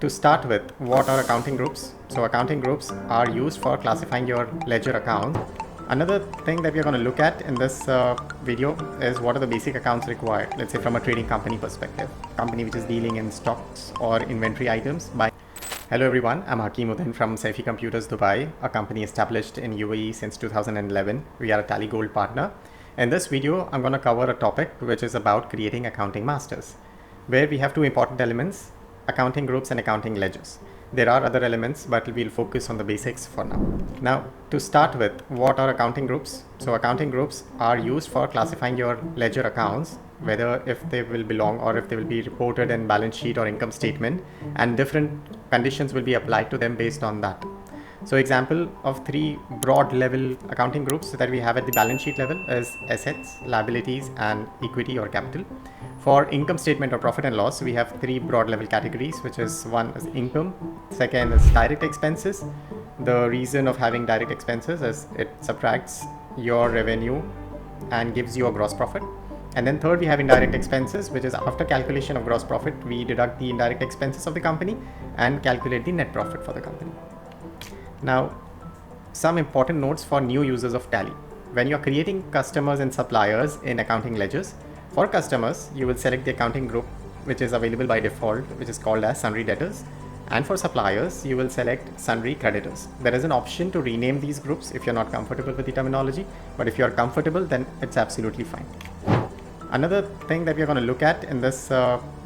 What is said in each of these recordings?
to start with, what are accounting groups? So accounting groups are used for classifying your ledger account. Another thing that we're going to look at in this video is what are the basic accounts required, let's say from a trading company perspective, company which is dealing in stocks or inventory items. Hello everyone, I'm Hakeemuddin from Saifi Computers Dubai, a company established in UAE since 2011. We are a Tally Gold partner. In this video, I'm going to cover a topic which is about creating accounting masters, where we have two important elements: accounting groups and accounting ledgers. There are other elements, but we'll focus on the basics for now. Now, to start with, what are accounting groups? So accounting groups are used for classifying your ledger accounts, whether if they will belong or if they will be reported in balance sheet or income statement, and different conditions will be applied to them based on that. So example of three broad level accounting groups that we have at the balance sheet level is assets, liabilities, and equity or capital. For income statement or profit and loss, we have three broad level categories, which is one is income, second is direct expenses. The reason of having direct expenses is it subtracts your revenue and gives you a gross profit. And then third, we have indirect expenses, which is after calculation of gross profit, we deduct the indirect expenses of the company and calculate the net profit for the company. Now, some important notes for new users of Tally. When you're creating customers and suppliers in accounting ledgers, for customers, you will select the accounting group which is available by default, which is called as sundry debtors. And for suppliers, you will select sundry creditors. There is an option to rename these groups if you're not comfortable with the terminology, but if you're comfortable, then it's absolutely fine. Another thing that we're going to look at in this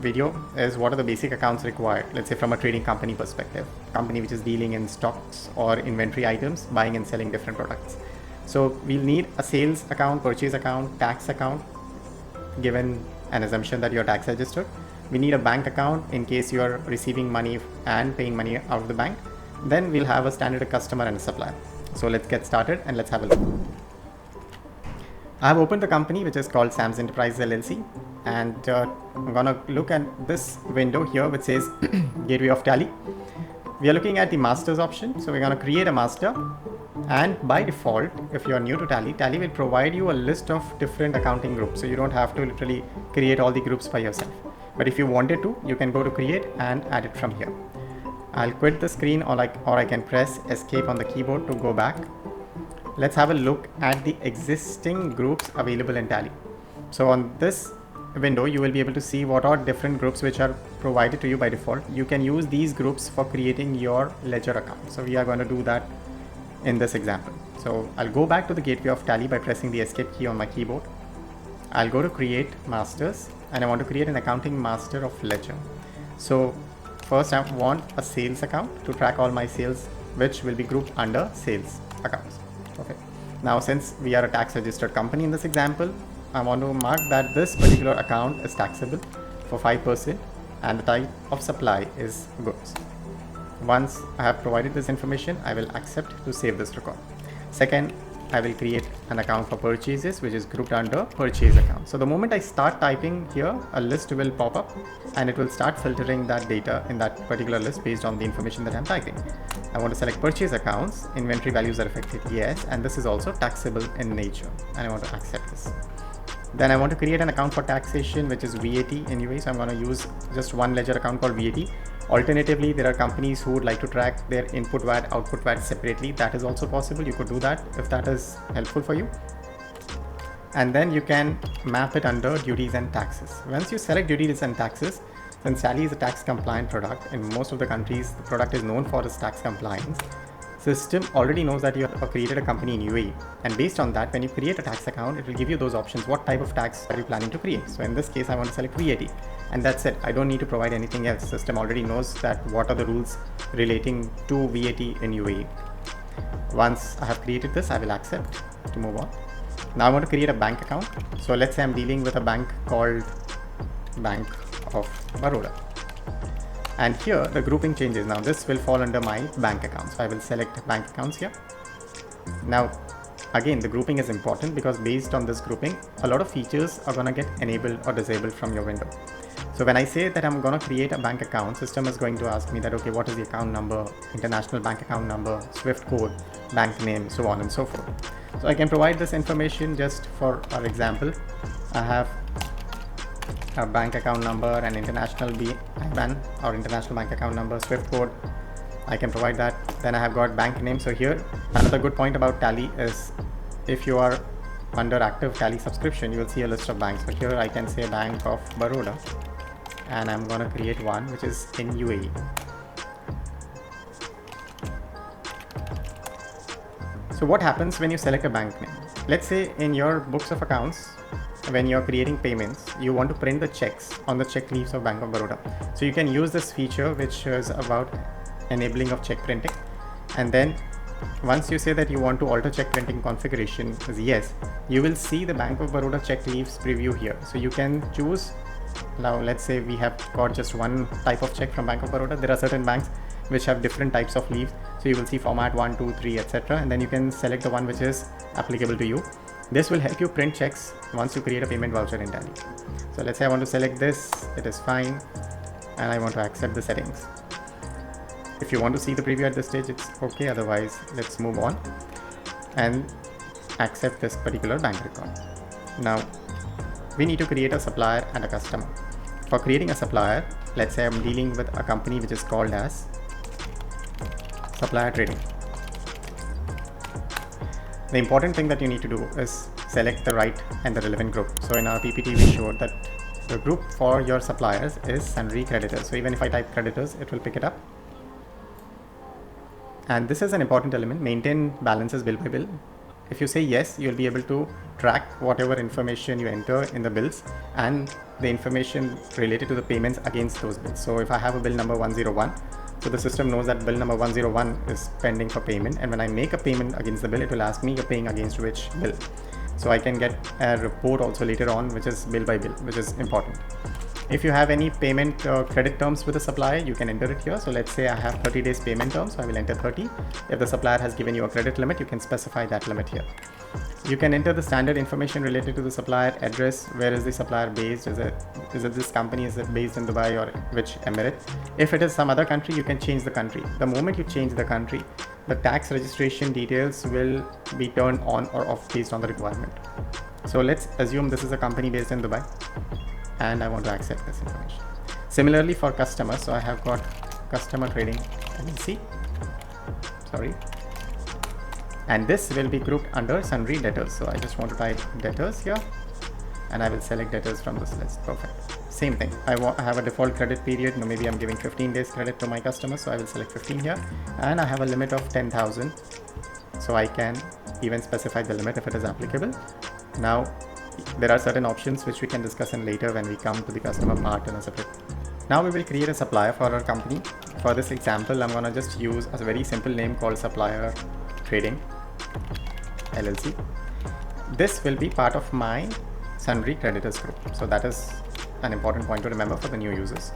video is what are the basic accounts required, let's say from a trading company perspective, company which is dealing in stocks or inventory items, buying and selling different products. So we'll need a sales account, purchase account, tax account, given an assumption that you're tax registered. We need a bank account in case you're receiving money and paying money out of the bank. Then we'll have a standard customer and a supplier. So let's get started and let's have a look. I have opened the company which is called Sam's Enterprises LLC, and I'm going to look at this window here which says Gateway of Tally. We are looking at the masters option. So we're going to create a master, and by default, if you are new to Tally, Tally will provide you a list of different accounting groups. So you don't have to literally create all the groups by yourself. But if you wanted to, you can go to create and add it from here. I'll quit the screen, or I can press escape on the keyboard to go back. Let's have a look at the existing groups available in Tally. So on this window, you will be able to see what are different groups which are provided to you by default. You can use these groups for creating your ledger account. So we are going to do that in this example. So I'll go back to the gateway of Tally by pressing the escape key on my keyboard. I'll go to create masters, and I want to create an accounting master of ledger. So first I want a sales account to track all my sales, which will be grouped under sales accounts. Okay. Now, since we are a tax registered company in this example, I want to mark that this particular account is taxable for 5% and the type of supply is goods. Once I have provided this information, I will accept to save this record. Second, I will create an account for purchases, which is grouped under purchase account. So the moment I start typing here, a list will pop up and it will start filtering that data in that particular list based on the information that I'm typing. I want to select purchase accounts, inventory values are affected, yes, and this is also taxable in nature, and I want to accept this. Then I want to create an account for taxation, which is VAT in UAE. So I'm going to use just one ledger account called VAT. Alternatively, there are companies who would like to track their input VAT, output VAT separately. That is also possible. You could do that if that is helpful for you. And then you can map it under duties and taxes. Once you select duties and taxes, since Tally is a tax compliant product, in most of the countries, the product is known for its tax compliance. System already knows that you have created a company in UAE, and based on that, when you create a tax account, it will give you those options. What type of tax are you planning to create? So in this case, I want to select VAT, and that's it. I don't need to provide anything else. System already knows that what are the rules relating to VAT in UAE. Once I have created this, I will accept to move on. Now I want to create a bank account. So let's say I'm dealing with a bank called Bank of Baroda. And here the grouping changes. Now this will fall under my bank account. So I will select bank accounts here. Now again, the grouping is important because based on this grouping, a lot of features are going to get enabled or disabled from your window. So when I say that I'm going to create a bank account, system is going to ask me that, okay, what is the account number, international bank account number, SWIFT code, bank name, so on and so forth. So I can provide this information just for our example. I have a bank account number, an international IBAN or international bank account number, SWIFT code. I can provide that. Then I have got bank name. So here, another good point about Tally is if you are under active Tally subscription, you will see a list of banks. So here I can say Bank of Baroda, and I'm going to create one which is in UAE. So what happens when you select a bank name? Let's say in your books of accounts, when you're creating payments, you want to print the checks on the check leaves of Bank of Baroda. So you can use this feature which is about enabling of check printing. And then once you say that you want to alter check printing configuration as yes, you will see the Bank of Baroda check leaves preview here. So you can choose. Now let's say we have got just one type of check from Bank of Baroda. There are certain banks which have different types of leaves. So you will see format 1, 2, 3, etc. And then you can select the one which is applicable to you. This will help you print checks once you create a payment voucher in Tally. So let's say I want to select this, it is fine, and I want to accept the settings. If you want to see the preview at this stage, it's okay. Otherwise, let's move on and accept this particular bank record. Now, we need to create a supplier and a customer. For creating a supplier, let's say I'm dealing with a company which is called as Supplier Trading. The important thing that you need to do is select the right and the relevant group. So in our PPT, we showed that the group for your suppliers is sundry creditors. So even if I type creditors, it will pick it up. And this is an important element, maintain balances bill by bill. If you say yes, you'll be able to track whatever information you enter in the bills and the information related to the payments against those bills. So if I have a bill number 101, so the system knows that bill number 101 is pending for payment, and when I make a payment against the bill, it will ask me you're paying against which bill. So I can get a report also later on which is bill by bill, which is important. If you have any payment credit terms with the supplier, you can enter it here. So let's say I have 30 days payment terms, so I will enter 30. If the supplier has given you a credit limit, you can specify that limit here. You can enter the standard information related to the supplier address. Where is the supplier based? Is it this company? Is it based in Dubai or which emirate? If it is some other country, you can change the country. The moment you change the country, the tax registration details will be turned on or off based on the requirement. So let's assume this is a company based in Dubai, and I want to accept this information. Similarly for customers, so I have got customer trading LLC, and this will be grouped under sundry debtors. So I just want to type debtors here, and I will select debtors from this list. Perfect. Same thing, I have a default credit period. Now maybe I'm giving 15 days credit to my customers, so I will select 15 here, and I have a limit of 10,000, so I can even specify the limit if it is applicable. Now there are certain options which we can discuss in later when we come to the customer part in a separate. Now we will create a supplier for our company. For this example, I'm going to just use a very simple name called Supplier Trading LLC. This will be part of my sundry creditors group. So that is an important point to remember for the new users.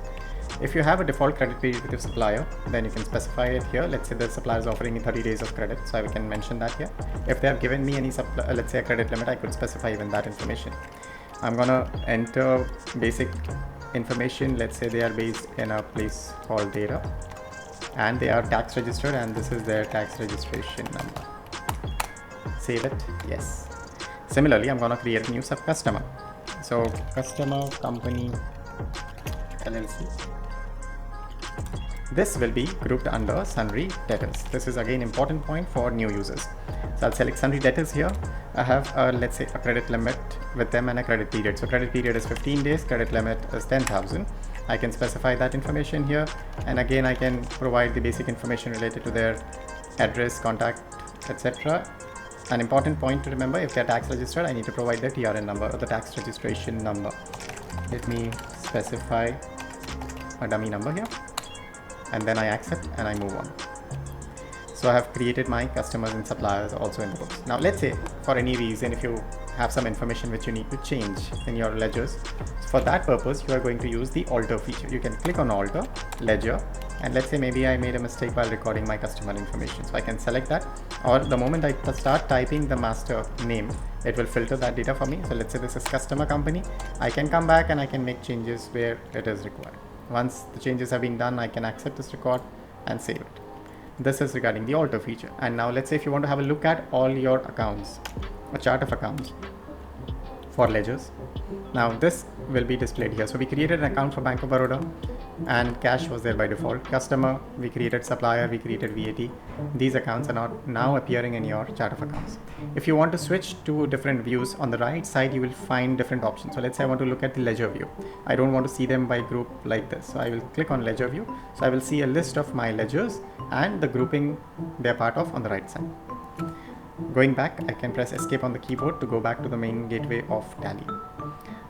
If you have a default credit period with your supplier, then you can specify it here. Let's say the supplier is offering me 30 days of credit, so I can mention that here. If they have given me any let's say a credit limit, I could specify even that information. I'm gonna enter basic information. Let's say they are based in a place called data, and they are tax registered, and this is their tax registration number. Save it, yes. Similarly, I'm gonna create a new sub customer. So customer company LLC. This will be grouped under sundry debtors. This is again important point for new users. So I'll select sundry debtors here. I have let's say a credit limit with them and a credit period. So credit period is 15 days, credit limit is 10,000. I can specify that information here, and again I can provide the basic information related to their address, contact, etc. An important point to remember, if they're tax registered, I need to provide the TRN number or the tax registration number. Let me specify a dummy number here, and then I accept and I move on. So I have created my customers and suppliers also in the books. Now let's say for any reason, if you have some information which you need to change in your ledgers, so for that purpose you are going to use the alter feature. You can click on alter ledger, and let's say maybe I made a mistake while recording my customer information, so I can select that, or the moment I start typing the master name, it will filter that data for me. So let's say this is customer company. I can come back and I can make changes where it is required. Once the changes have been done, I can accept this record and save it. This is regarding the alter feature. And now let's say if you want to have a look at all your accounts, a chart of accounts for ledgers. Now this will be displayed here. So we created an account for Bank of Baroda and cash was there by default. Customer, we created supplier, we created VAT. These accounts are now appearing in your chart of accounts. If you want to switch to different views, on the right side you will find different options. So let's say I want to look at the ledger view. I don't want to see them by group like this. So I will click on ledger view. So I will see a list of my ledgers and the grouping they're part of on the right side. Going back, I can press escape on the keyboard to go back to the main gateway of Tally.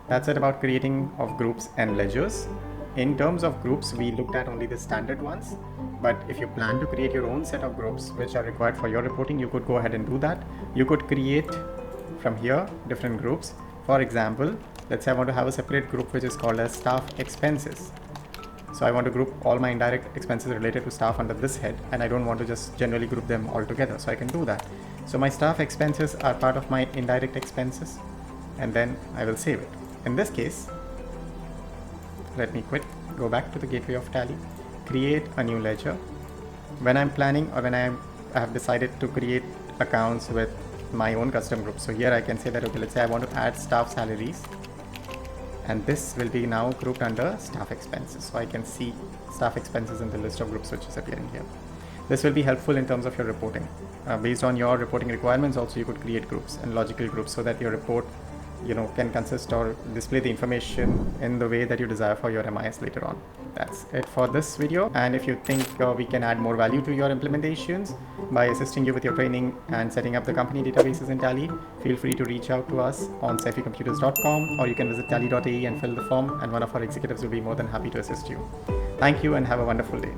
That's it about creating of groups and ledgers. In terms of groups, we looked at only the standard ones, but if you plan to create your own set of groups which are required for your reporting, you could go ahead and do that. You could create from here different groups. For example, let's say I want to have a separate group which is called as staff expenses. So I want to group all my indirect expenses related to staff under this head, and I don't want to just generally group them all together, so I can do that. So my staff expenses are part of my indirect expenses, and then I will save it. In this case, let me go back to the gateway of Tally, create a new ledger. When I'm planning or when I have decided to create accounts with my own custom group, so here I can say that, okay, let's say I want to add staff salaries, and this will be now grouped under staff expenses. So I can see staff expenses in the list of groups which is appearing here. This will be helpful in terms of your reporting. Based on your reporting requirements, also you could create groups and logical groups so that your report can consist or display the information in the way that you desire for your MIS later on. That's it for this video. And if you think we can add more value to your implementations by assisting you with your training and setting up the company databases in Tally, feel free to reach out to us on safecomputers.com, or you can visit tally.ae and fill the form, and one of our executives will be more than happy to assist you. Thank you and have a wonderful day.